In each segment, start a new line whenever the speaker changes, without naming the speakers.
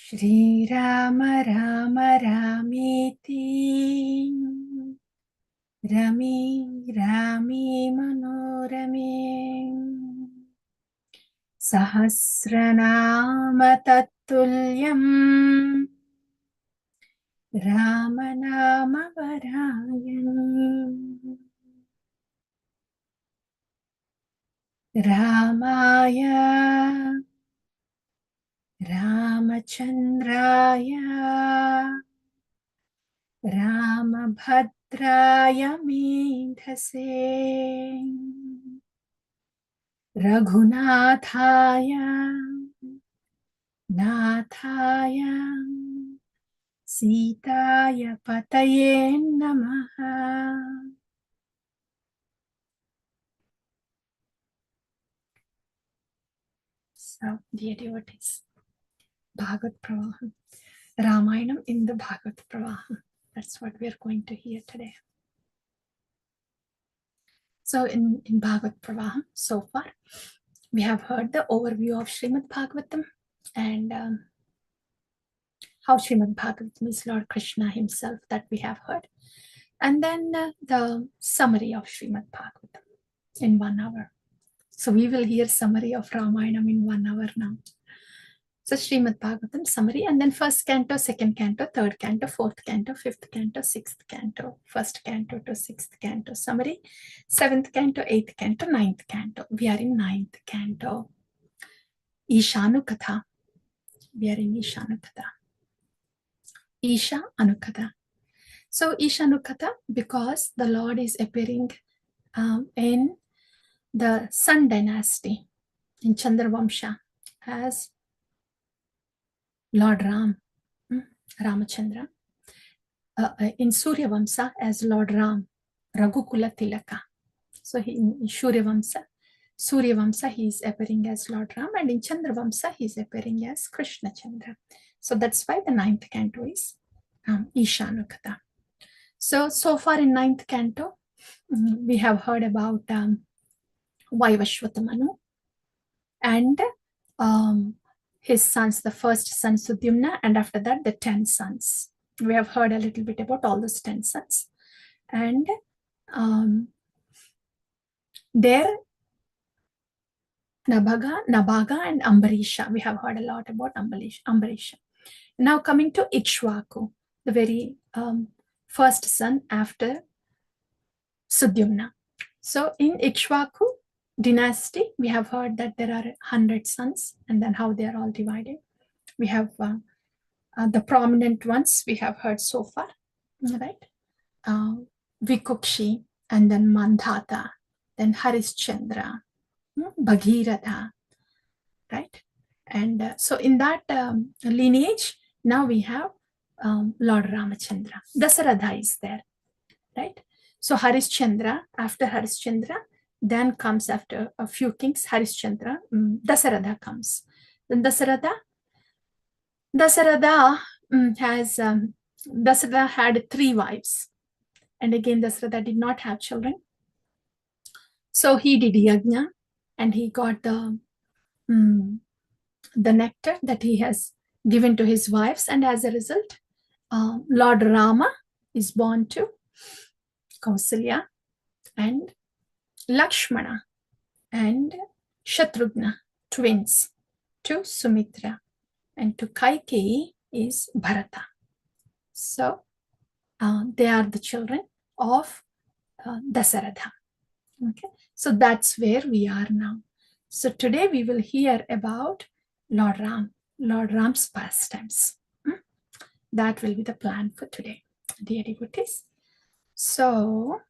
Shri Rama Rama Rameti Rami Rami Manorame Sahasranama Tattuliyam Rama Nama Varayan Ramaya Ramachandraya Ramabhadraya Medhase Raghunathaya Nathaya Sitaya Pataye Namaha. So, dear devotees, Bhagavad Pravaha, Ramayana in the Bhagavad Pravaha. That's what we are going to hear today. So, in Bhagavad Pravaha, so far, we have heard the overview of Srimad Bhagavatam and how Srimad Bhagavatam is Lord Krishna himself, that we have heard. And then the summary of Srimad Bhagavatam in 1 hour. So we will hear summary of Ramayana in 1 hour now. So Srimad Bhagavatam summary, and then first canto, second canto, third canto, fourth canto, fifth canto, sixth canto, first canto to sixth canto summary, seventh canto, eighth canto, ninth canto. We are in ninth canto. Ishanukatha. We are in Ishanukatha. Isha Anukatha. So Ishanukatha, because the Lord is appearing in the Sun dynasty in Chandravamsha as Lord Ram, Ramachandra, in Surya Vamsa as Lord Ram, Raghukula Tilaka. So in Surya Vamsa, he is appearing as Lord Ram, and in Chandra Vamsa he is appearing as Krishna Chandra. So that's why the ninth canto is Ishanukatha. So far in ninth canto, we have heard about Vaivashvata Manu and his sons, the first son Sudyumna, and after that the 10 sons. We have heard a little bit about all those 10 sons. And there Nabhaga and Ambarisha. We have heard a lot about Ambarisha. Now coming to Ikshvaku, the very first son after Sudyumna. So in Ikshvaku dynasty, we have heard that there are 100 sons, and then how they are all divided. We have the prominent ones we have heard so far, right? Vikukshi, and then Mandhata, then Harishchandra, Bhagiratha, right? And so in that lineage, now we have Lord Ramachandra. Dasaratha is there, right? So Harishchandra, after Harishchandra, then comes after a few kings, Harishchandra, Dasaratha comes. Then Dasaratha has Dasaratha had 3 wives, and again Dasaratha did not have children. So he did yajna, and he got the nectar that he has given to his wives, and as a result, Lord Rama is born to Kausalya and Lakshmana and Shatrughna, twins, to Sumitra, and to Kaikeyi is Bharata. So they are the children of Dasaratha. Okay, so that's where we are now. So today we will hear about Lord Ram's pastimes. That will be the plan for today, dear devotees. So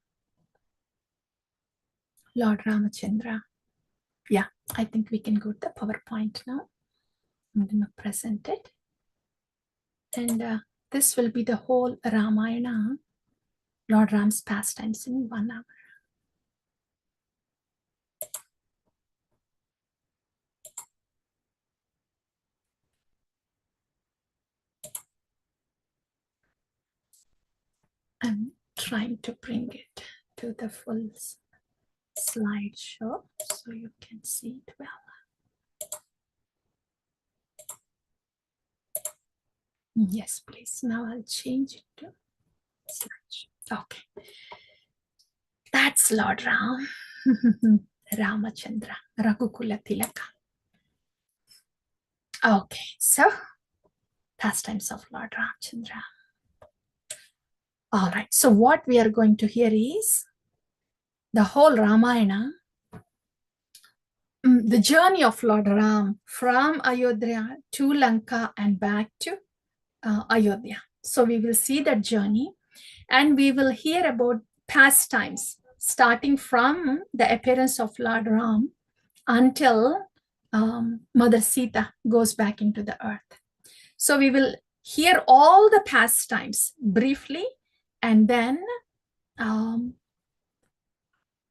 Lord Ramachandra. Yeah, I think we can go to the PowerPoint now. I'm going to present it. And this will be the whole Ramayana, Lord Ram's pastimes in 1 hour. I'm trying to bring it to the full slideshow so you can see it well. Yes, please. Now I'll change it to slideshow. Okay. That's Lord Ram. Ramachandra. Raghukula Tilaka. Okay, so pastimes of Lord Ramchandra. All right, so what we are going to hear is the whole Ramayana, the journey of Lord Ram from Ayodhya to Lanka and back to Ayodhya. So we will see that journey and we will hear about pastimes starting from the appearance of Lord Ram until Mother Sita goes back into the earth. So we will hear all the pastimes briefly and then the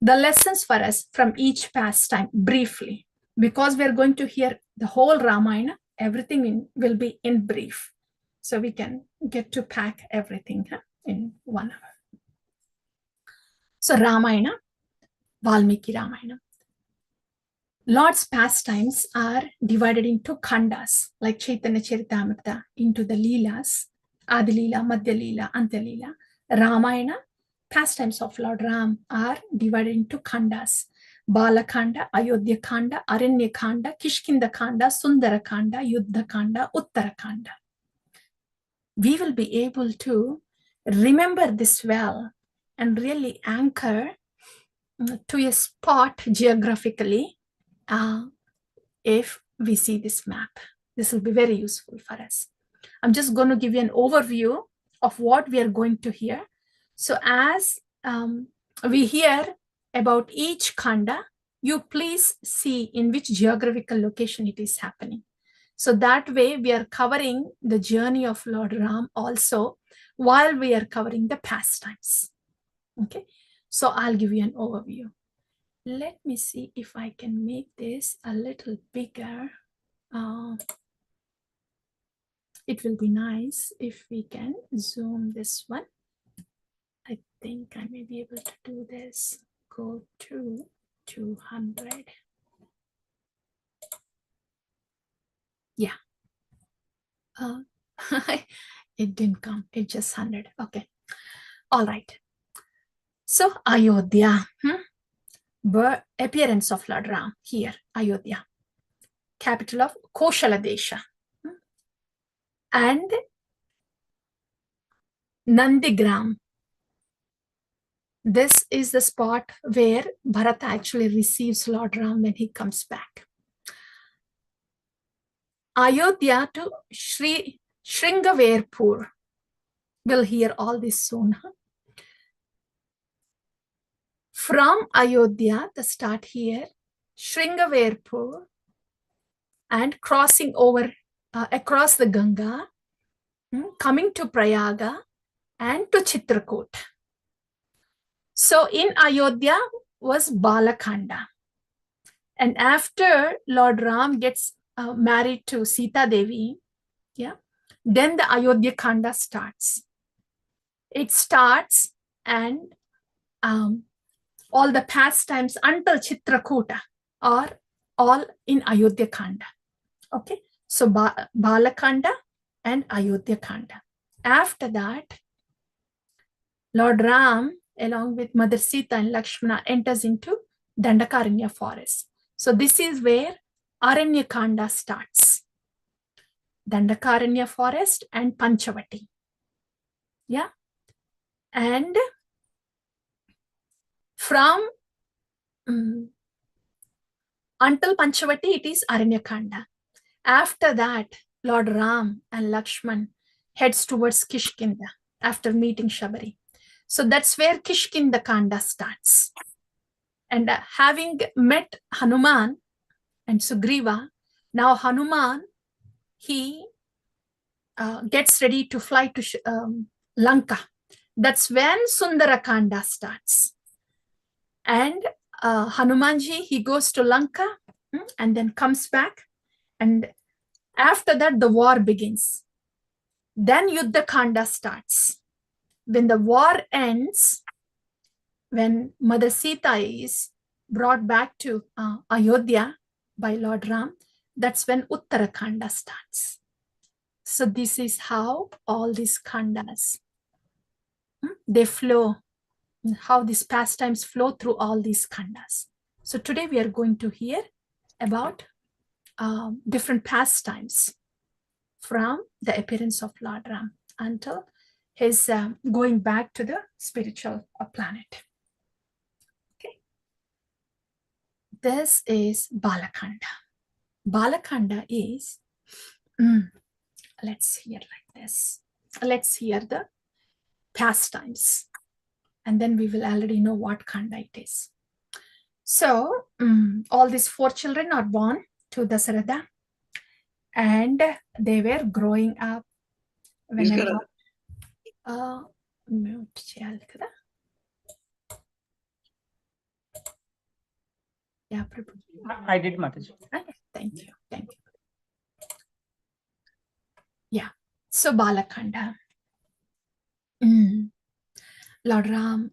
lessons for us from each pastime briefly, because we're going to hear the whole Ramayana, everything will be in brief. So we can get to pack everything in 1 hour. So Ramayana, Valmiki Ramayana. Lord's pastimes are divided into khandas, like Chaitanya Charitamrita, into the Leelas, Adi Leela, Madhya Leela, Antya Leela. Ramayana, pastimes of Lord Ram are divided into khandas. Balakanda, Ayodhya Khanda, Aranya Khanda, Kishkinda Khanda, Sundara Khanda, Yuddha Khanda, Uttara Khanda. We will be able to remember this well and really anchor to a spot geographically if we see this map. This will be very useful for us. I'm just going to give you an overview of what we are going to hear. So as we hear about each khanda, you please see in which geographical location it is happening. So that way we are covering the journey of Lord Ram also while we are covering the pastimes. Okay, so I'll give you an overview. Let me see if I can make this a little bigger. It will be nice if we can zoom this one. I think I may be able to do this. Go to 200. Yeah. It didn't come. It just 100. Okay. All right. So Ayodhya. Appearance of Lord Ram here, Ayodhya. Capital of Koshala Desha. And Nandigram. This is the spot where Bharata actually receives Lord Ram when he comes back. Ayodhya to Shringaverpur. We'll hear all this soon. From Ayodhya, the start here, Shringaverpur, and crossing over across the Ganga, coming to Prayaga and to Chitrakoot. So in Ayodhya was Balakanda. And after Lord Ram gets married to Sita Devi, then the Ayodhya Khanda starts. It starts and all the pastimes until Chitrakuta are all in Ayodhya Khanda. Okay, so Balakanda and Ayodhya Khanda. After that, Lord Ram, along with Mother Sita and Lakshmana, enters into Dandakaranya forest. So this is where Aranya Khanda starts. Dandakaranya forest and Panchavati. Yeah. And from until Panchavati, it is Aranya Khanda. After that, Lord Ram and Lakshman heads towards Kishkinda after meeting Shabari. So that's where Kishkinda Khanda starts. And having met Hanuman and Sugriva, now Hanuman, he gets ready to fly to Lanka. That's when Sundarakanda starts. And Hanumanji, he goes to Lanka and then comes back. And after that, the war begins. Then Yuddha Khanda starts. When the war ends, when Mother Sita is brought back to Ayodhya by Lord Ram, that's when Uttarakhanda starts. So this is how all these khandas, they flow, how these pastimes flow through all these khandas. So today we are going to hear about different pastimes from the appearance of Lord Ram until his going back to the spiritual planet. Okay. This is Balakanda. Balakanda is, let's hear like this. Let's hear the pastimes, and then we will already know what Khanda it is. So all these 4 children are born to Dasaratha, and they were growing up. Whenever mute చేయాలి కదా. Yeah,
I did, Mataji.
Okay, thank you. Yeah, so Balakanda. Lord Ram.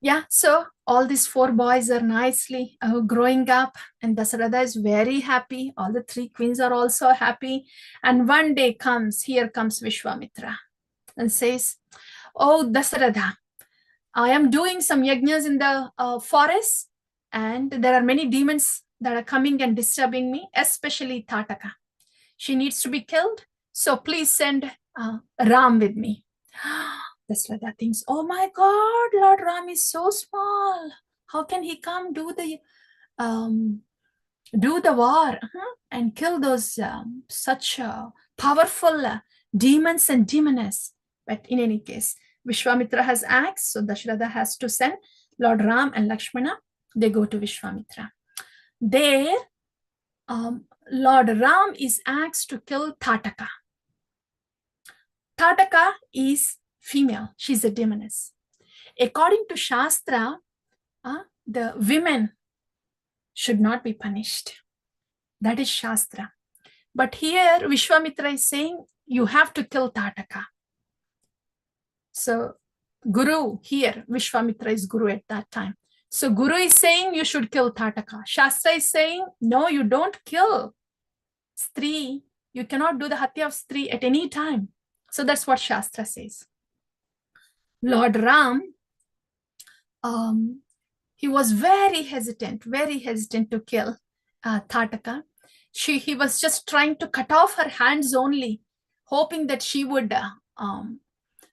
Yeah, so all these 4 boys are nicely growing up, and Dasaratha is very happy. All the 3 queens are also happy. And one day here comes Vishwamitra and says, "Oh, Dasaratha, I am doing some yajnas in the forest, and there are many demons that are coming and disturbing me, especially Tataka. She needs to be killed, so please send Ram with me." Dasaratha thinks, "Oh my God, Lord Ram is so small. How can he come do the war and kill those such powerful demons and demoness?" But in any case, Vishwamitra has asked, so Dasharatha has to send Lord Ram and Lakshmana. They go to Vishwamitra. There, Lord Ram is asked to kill Tataka. Tataka is female. She's a demoness. According to Shastra, the women should not be punished. That is Shastra. But here, Vishwamitra is saying, you have to kill Tataka. So, Guru here, Vishwamitra is Guru at that time. So, Guru is saying you should kill Tataka. Shastra is saying, no, you don't kill Stree. You cannot do the Hatya of Stree at any time. So, that's what Shastra says. Lord Ram, he was very hesitant to kill Tataka. He was just trying to cut off her hands only, hoping that she would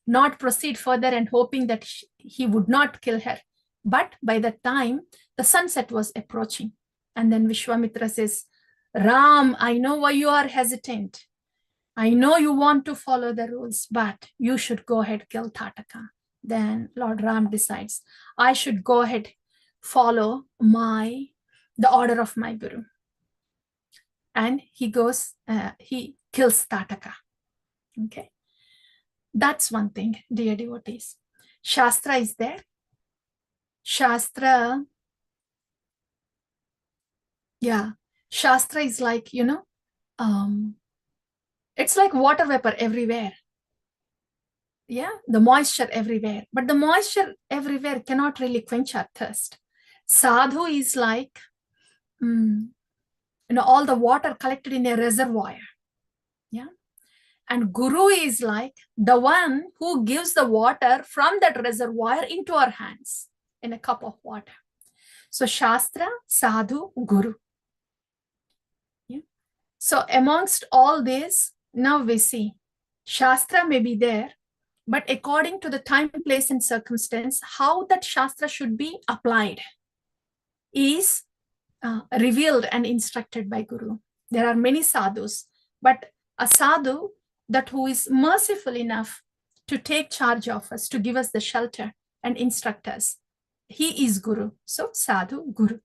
not proceed further and hoping that he would not kill her. But by that time, the sunset was approaching. And then Vishwamitra says, Ram, I know why you are hesitant. I know you want to follow the rules, but you should go ahead, kill Tataka. Then Lord Ram decides, I should go ahead, follow the order of my Guru. And he goes, he kills Tataka. Okay. That's one thing, dear devotees. Shastra is there. Shastra is like, it's like water vapor everywhere. Yeah, the moisture everywhere. But the moisture everywhere cannot really quench our thirst. Sadhu is like, all the water collected in a reservoir. Yeah. And Guru is like the one who gives the water from that reservoir into our hands in a cup of water. So Shastra, Sadhu, Guru. Yeah. So amongst all this, now we see Shastra may be there, but according to the time, place, and circumstance, how that Shastra should be applied is revealed and instructed by Guru. There are many sadhus, but a sadhu that who is merciful enough to take charge of us, to give us the shelter and instruct us, he is Guru. So Sadhu, Guru.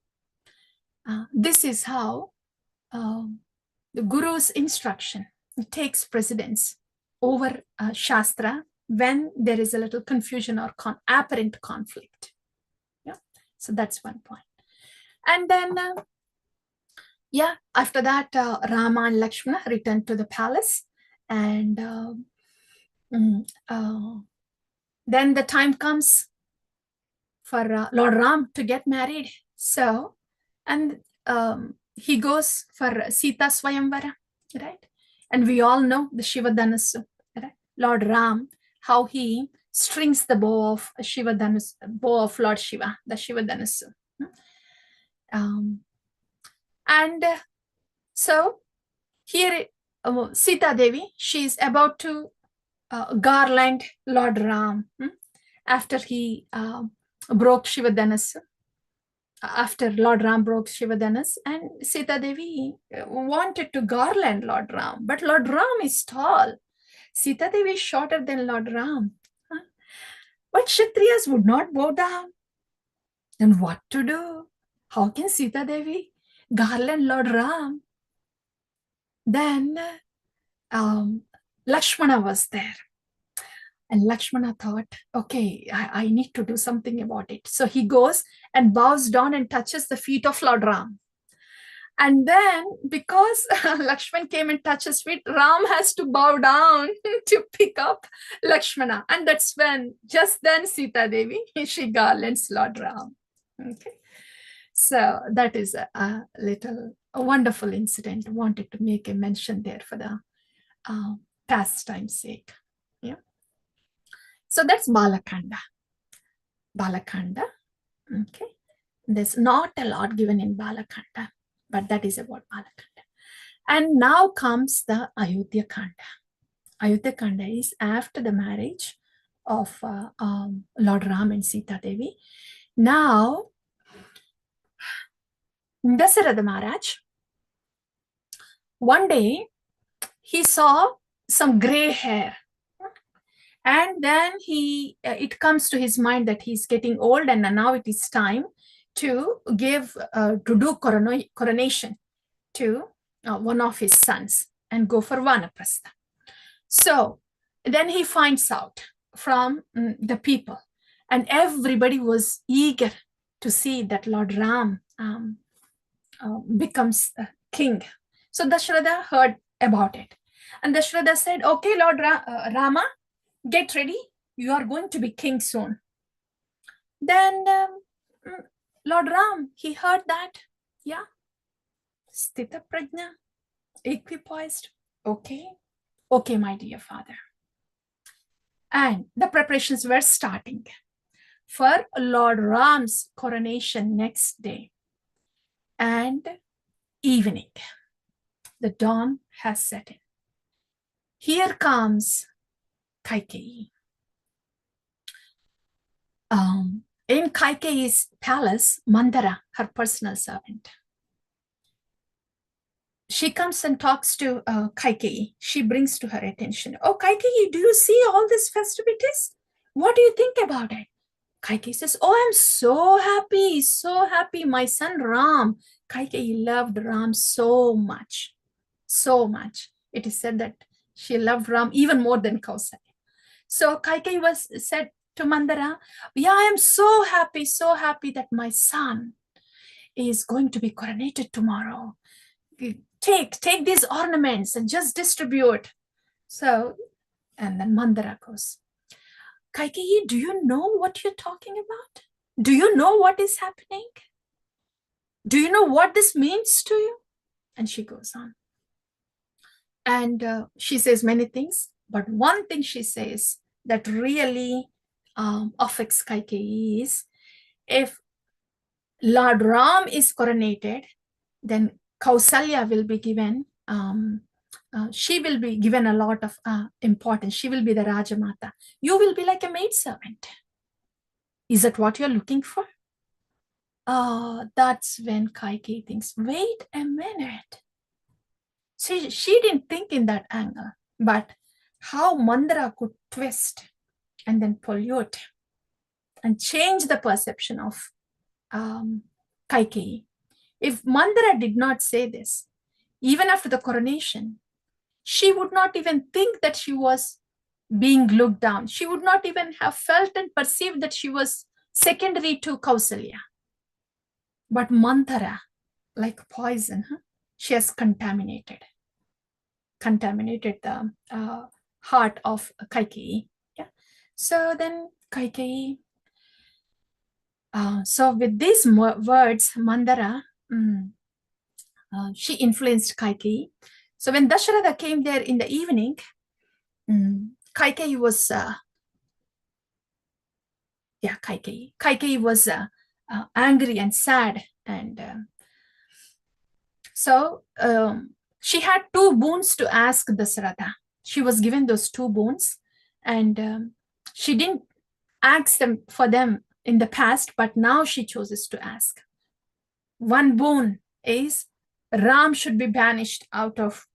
This is how the Guru's instruction takes precedence over Shastra when there is a little confusion or apparent conflict. Yeah, so that's one point. And then, after that, Rama and Lakshmana returned to the palace, and then the time comes for Lord Ram to get married. So, and he goes for Sita Swayamvara, right? And we all know the Shiva Dhanasu, right? Lord Ram, how he strings the bow of Shiva Dhanus, bow of Lord Shiva, the Shiva Dhanasu. And so here Sita Devi, she is about to garland Lord Ram after he broke Shiva Dhanasu. After Lord Ram broke Shivadanas, and Sita Devi wanted to garland Lord Ram, but Lord Ram is tall. Sita Devi is shorter than Lord Ram. But Kshatriyas would not bow down. Then what to do? How can Sita Devi garland Lord Ram? Then Lakshmana was there. And Lakshmana thought, okay, I need to do something about it. So he goes and bows down and touches the feet of Lord Ram. And then because Lakshman came and touched his feet, Ram has to bow down to pick up Lakshmana. And that's when, just then Sita Devi, she garlands Lord Ram. Okay. So that is a wonderful incident. I wanted to make a mention there for the pastime's sake. Yeah. So that's Balakanda. Balakanda. Okay. There's not a lot given in Balakanda, but that is about Balakanda. And now comes the Ayodhya Kanda. Ayodhya Kanda is after the marriage of Lord Ram and Sita Devi. Now, Dasarada Maharaj, one day he saw some gray hair. And then it comes to his mind that he's getting old and now it is time to do coronation to one of his sons and go for Vanaprastha. So then he finds out from the people, and everybody was eager to see that Lord Ram becomes king. So Dasharatha heard about it. And Dasharatha said, okay, Lord Rama, get ready. You are going to be king soon. Then Lord Ram, he heard that. Yeah. Sthita Prajna, equipoised. Okay. Okay, my dear father. And the preparations were starting for Lord Ram's coronation next day. And evening, the dawn has set in. Here comes Kaikeyi. In Kaikeyi's palace, Mandara, her personal servant, she comes and talks to Kaikeyi. She brings to her attention, oh, Kaikeyi, do you see all these festivities? What do you think about it? Kaikeyi says, oh, I'm so happy, so happy. My son Ram. Kaikeyi loved Ram so much, so much. It is said that she loved Ram even more than Kausalya. So Kaikeyi said to Mandara, yeah, I am so happy that my son is going to be coronated tomorrow. Take these ornaments and just distribute. So, and then Mandara goes, Kaikeyi, do you know what you're talking about? Do you know what is happening? Do you know what this means to you? And she goes on. And she says many things, but one thing she says that really affects Kaikeyi is, if Lord Ram is coronated, then Kausalya will be given, she will be given a lot of importance. She will be the Rajamata. You will be like a maidservant. Is that what you're looking for? That's when Kaikeyi thinks, wait a minute. She didn't think in that angle, but how Mandara could twist and then pollute and change the perception of Kaikeyi. If Mandara did not say this, even after the coronation, she would not even think that she was being looked down. She would not even have felt and perceived that she was secondary to Kausalya. But Mandara, like poison, she has contaminated the heart of Kaikeyi. Yeah. So then Kaikeyi, so with these words, Mandara she influenced Kaikeyi. So when Dasharatha came there in the evening, Kaikeyi was Kaikeyi was angry and sad, and so she had two boons to ask Dasharatha. She was given those two boons, and she didn't ask them for them in the past, but now she chooses to ask. One boon is Ram should be banished out of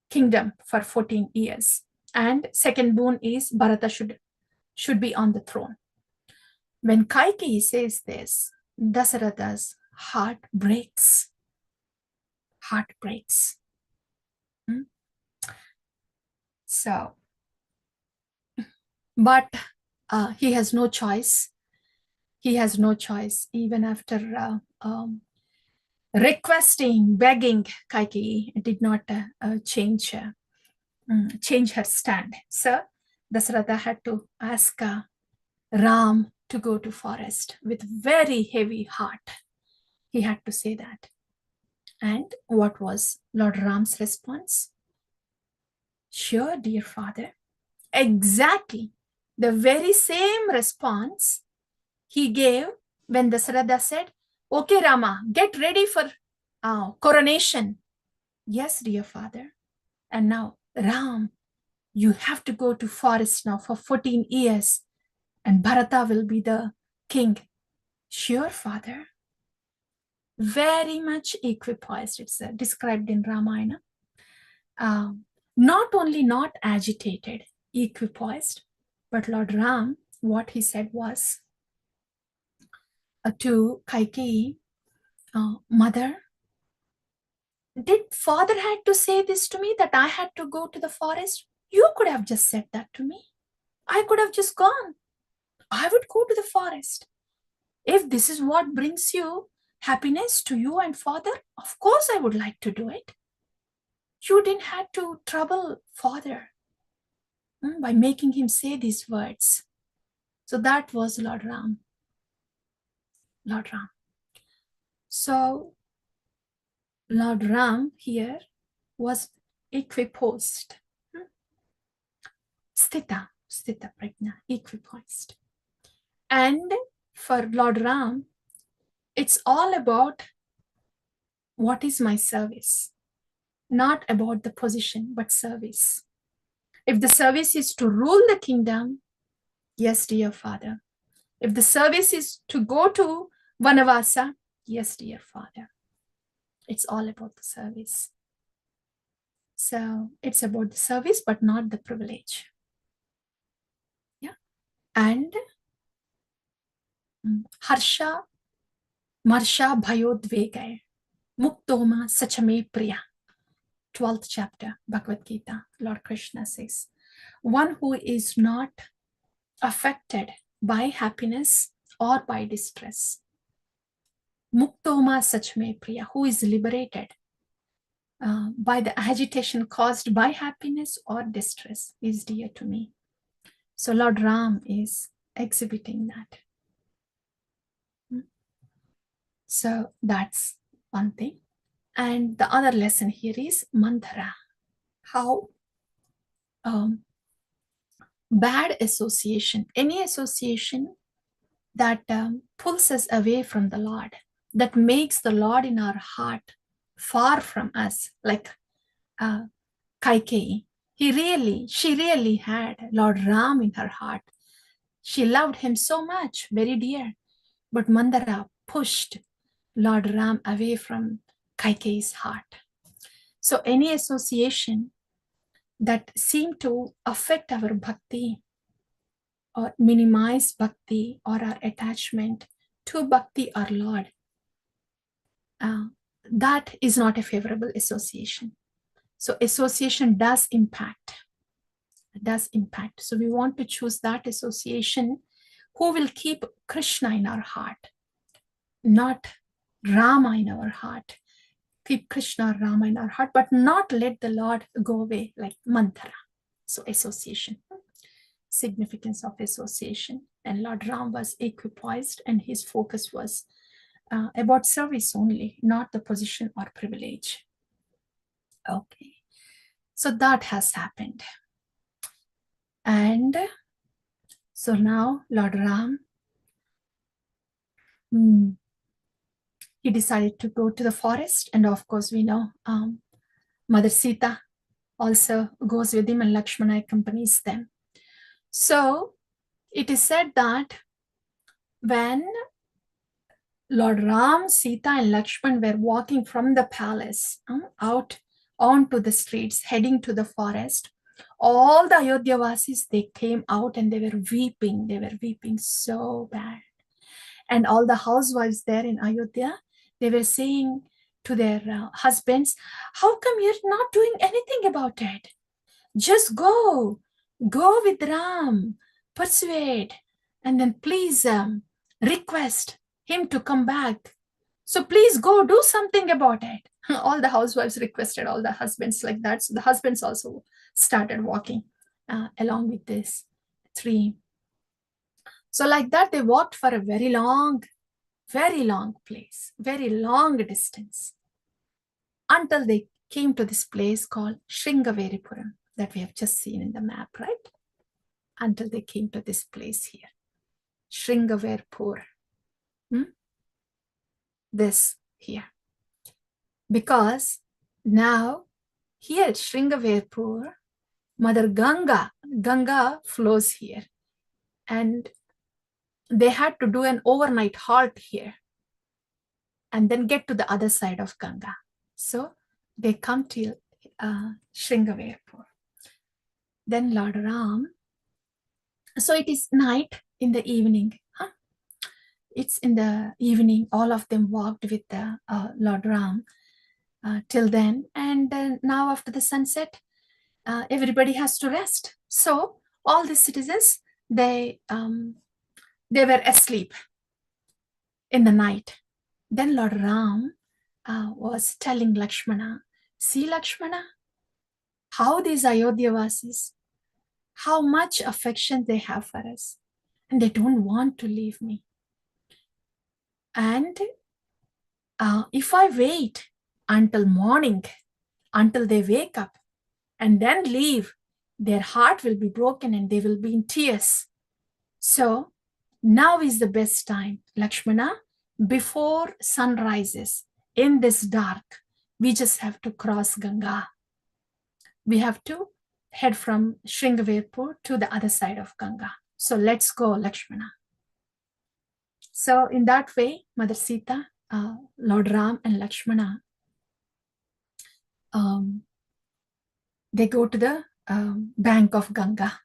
kingdom for 14 years. And second boon is Bharata should be on the throne. When Kaikeyi says this, Dasaratha's heart breaks. Heart breaks. So, but he has no choice. He has no choice, even after requesting, begging. Kaikeyi did not change her stand. So Dasaratha had to ask Ram to go to forest with very heavy heart. He had to say that. And what was Lord Ram's response? Sure, dear father. Exactly the very same response he gave when Dasaratha said, okay, Rama, get ready for coronation. Yes, dear father. And now, Ram, you have to go to forest now for 14 years and Bharata will be the king. Sure, father. Very much equipoised. It's described in Ramayana. Not only not agitated, equipoised, but Lord Ram, what he said was to Kaikeyi, mother, did father had to say this to me that I had to go to the forest? You could have just said that to me. I could have just gone. I would go to the forest. If this is what brings you happiness to you and father, of course I would like to do it. You didn't have to trouble father by making him say these words. So that was Lord Ram. Lord Ram. So Lord Ram here was equiposed. Sthita prajna, equiposed. And for Lord Ram, it's all about what is my service, not about the position, but service. If the service is to rule the kingdom, yes, dear father. If the service is to go to Vanavasa, yes, dear father. It's all about the service. So it's about the service, but not the privilege. Yeah. And Harsha, Marsha, Bhayodvegay, Muktoma, Sachame Priya. 12th chapter, Bhagavad Gita, Lord Krishna says, one who is not affected by happiness or by distress. Muktoma Sachme Priya, who is liberated by the agitation caused by happiness or distress, is dear to me. So Lord Ram is exhibiting that. So that's one thing. And the other lesson here is Manthara. How bad association, any association that pulls us away from the Lord, that makes the Lord in our heart far from us, like Kaikeyi. She really had Lord Ram in her heart. She loved him so much, very dear. But Mandara pushed Lord Ram away from Kaikeyi's heart. So any association that seemed to affect our bhakti or minimize bhakti or our attachment to bhakti or Lord, that is not a favorable association. So association does impact. It does impact. So we want to choose that association who will keep Krishna in our heart, not Rama in our heart. Keep Krishna, Rama in our heart, but not let the Lord go away like Manthara. So association, significance of association. And Lord Ram was equipoised and his focus was about service only, not the position or privilege. Okay, so that has happened. And so now Lord Ram, he decided to go to the forest. And of course, we know Mother Sita also goes with him, and Lakshmana accompanies them. So it is said that when Lord Ram, Sita, and Lakshman were walking from the palace out onto the streets, heading to the forest, all the Ayodhyavasis, they came out and they were weeping. They were weeping so bad. And all the housewives there in Ayodhya, they were saying to their husbands, how come you're not doing anything about it? Just go with Ram, persuade, and then please request him to come back. So please go do something about it. All the housewives requested all the husbands like that. So the husbands also started walking along with this three. So like that, they walked for a very long place, very long distance, until they came to this place called Shringaveripuram that we have just seen in the map, right? Until they came to this place here, Shringaverpur. This here. Because now here at Shringaverpur, Mother Ganga flows here. And they had to do an overnight halt here and then get to the other side of Ganga. So they come to Shringaverpur. Then Lord Ram, so it is night in the evening. It's in the evening, all of them walked with Lord Ram till then. And now after the sunset, everybody has to rest. So all the citizens, they were asleep in the night. Then Lord Ram was telling Lakshmana, see Lakshmana, how these Ayodhyavasis, how much affection they have for us. And they don't want to leave me. And if I wait until morning, until they wake up and then leave, their heart will be broken and they will be in tears. So now is the best time, Lakshmana, before sun rises, in this dark, we just have to cross Ganga. We have to head from Shringaverpur to the other side of Ganga. So let's go, Lakshmana. So in that way, Mother Sita, Lord Ram and Lakshmana, they go to the bank of Ganga.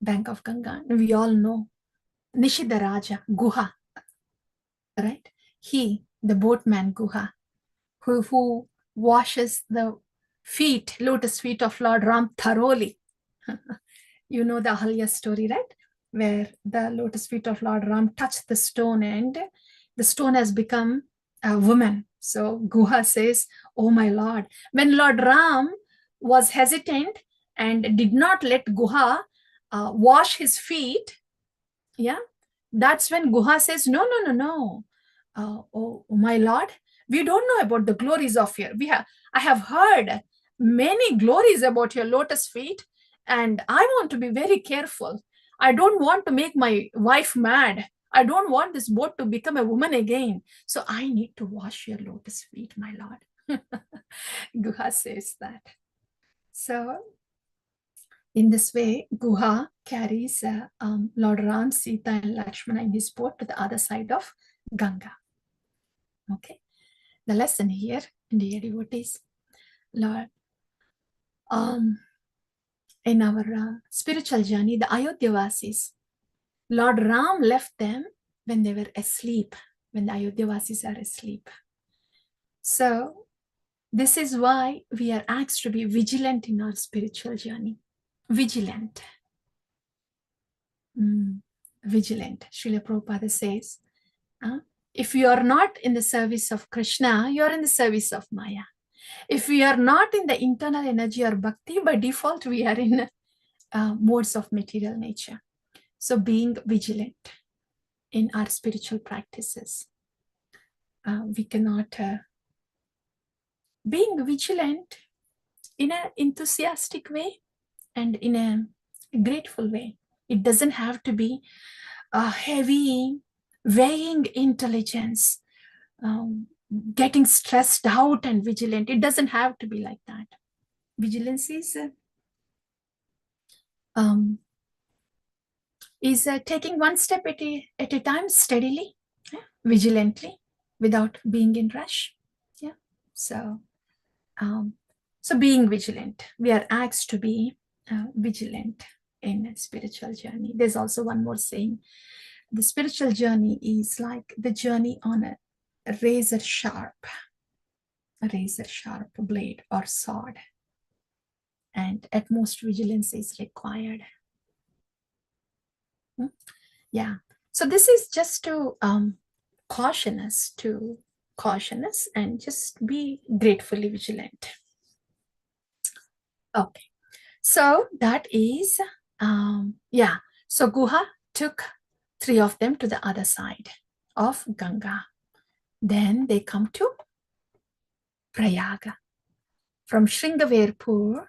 Bank of Ganga. We all know Nishida Raja, Guha, right? He, the boatman Guha, who washes the feet, lotus feet of Lord Ram thoroughly. You know the Ahalya story, right? Where the lotus feet of Lord Ram touched the stone and the stone has become a woman. So Guha says, oh my Lord. When Lord Ram was hesitant and did not let Guha wash his feet, yeah, that's when Guha says, no. Oh my Lord, we don't know about the glories of your, I have heard many glories about your lotus feet, and I want to be very careful. I don't want to make my wife mad. I don't want this boat to become a woman again. So I need to wash your lotus feet, my Lord. Guha says that. So in this way, Guha carries Lord Ram, Sita, and Lakshmana in his boat to the other side of Ganga. Okay. The lesson here, dear devotees, Lord, in our spiritual journey, the Ayodhyavasis, Lord Ram left them when they were asleep, when the Ayodhyavasis are asleep. So this is why we are asked to be vigilant in our spiritual journey. Vigilant. Vigilant. Srila Prabhupada says, if you are not in the service of Krishna, you are in the service of Maya. If we are not in the internal energy or bhakti, by default, we are in modes of material nature. So being vigilant in our spiritual practices. we cannot being vigilant in an enthusiastic way and in a grateful way. It doesn't have to be a heavy, weighing intelligence, getting stressed out and vigilant. It doesn't have to be like that. Vigilance is taking one step at a time steadily, vigilantly, without being in rush. Yeah. So, so being vigilant, we are asked to be vigilant in a spiritual journey. There's also one more saying: the spiritual journey is like the journey on a razor sharp blade or sword, and utmost vigilance is required. Yeah. So this is just to caution us and just be gratefully vigilant. Okay. So that is, yeah. So Guha took 3 of them to the other side of Ganga. Then they come to Prayaga. From Shringaverpur,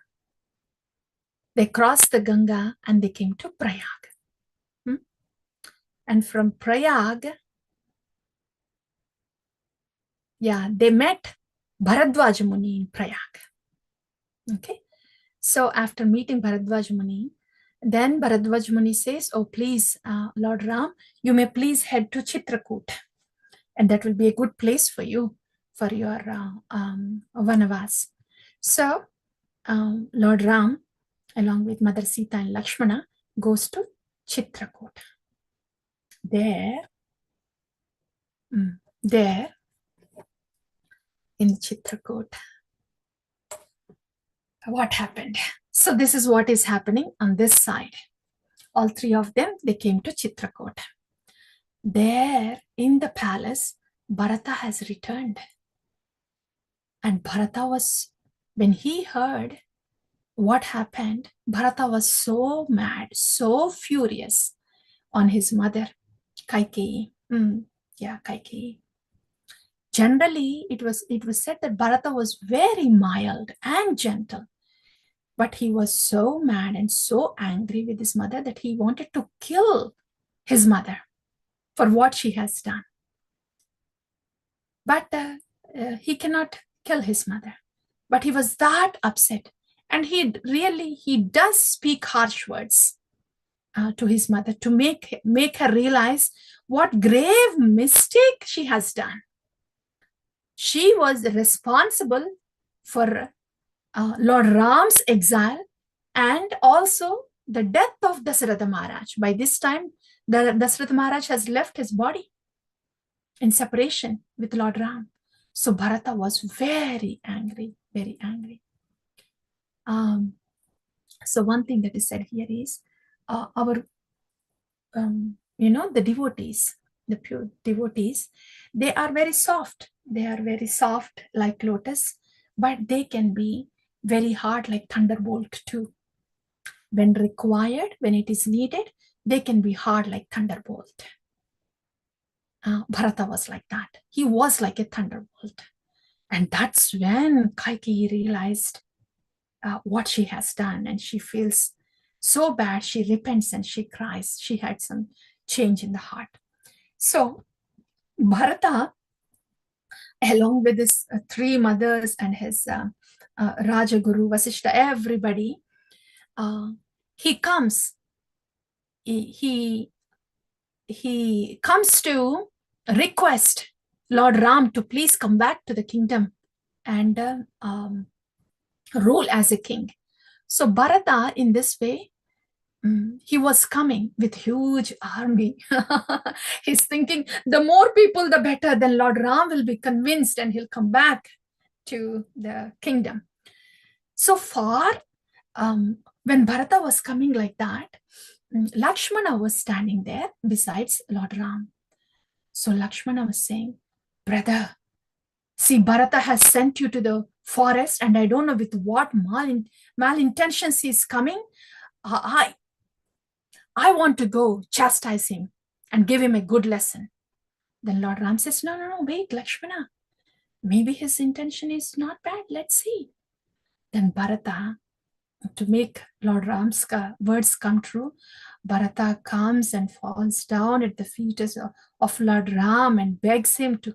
they crossed the Ganga and they came to Prayag. And from Prayag, yeah, they met Bharadwaj Muni in Prayag. Okay. So after meeting Bharadwaj Muni, then Bharadwaj Muni says, oh, please, Lord Ram, you may please head to Chitrakoot. And that will be a good place for you, for your Vanavas. So Lord Ram, along with Mother Sita and Lakshmana, goes to Chitrakoot. There in Chitrakoot, what happened? So this is what is happening on this side. All 3 of them, they came to Chitrakoot. There in the palace, Bharata has returned. And Bharata was, when he heard what happened, Bharata was so mad, so furious on his mother, Kaikeyi. Kaikeyi. Generally, it was said that Bharata was very mild and gentle. But he was so mad and so angry with his mother that he wanted to kill his mother for what she has done. But he cannot kill his mother. But he was that upset. And he does speak harsh words to his mother to make her realize what grave mistake she has done. She was responsible for Lord Ram's exile and also the death of Dasharatha Maharaj. By this time, Dasharatha Maharaj has left his body in separation with Lord Ram. So Bharata was very angry, very angry. So one thing that is said here is the devotees, the pure devotees, they are very soft. They are very soft like lotus, but they can be very hard like thunderbolt too. When required, when it is needed, they can be hard like thunderbolt. Bharata was like that. He was like a thunderbolt. And that's when Kaikeyi realized what she has done, and she feels so bad. She repents and she cries. She had some change in the heart. So Bharata, along with his 3 mothers and his Rajaguru, Vasishta, everybody, he comes. He comes to request Lord Ram to please come back to the kingdom and rule as a king. So Bharata, in this way, he was coming with huge army. He's thinking the more people, the better. Then Lord Ram will be convinced and he'll come back to the kingdom. So far, when Bharata was coming like that, Lakshmana was standing there besides Lord Ram. So Lakshmana was saying, brother, see, Bharata has sent you to the forest, and I don't know with what malintentions he's coming. I want to go chastise him and give him a good lesson. Then Lord Ram says, no, no, no, wait, Lakshmana. Maybe his intention is not bad. Let's see. Then Bharata, to make Lord Ram's words come true, Bharata comes and falls down at the feet of Lord Ram and begs him to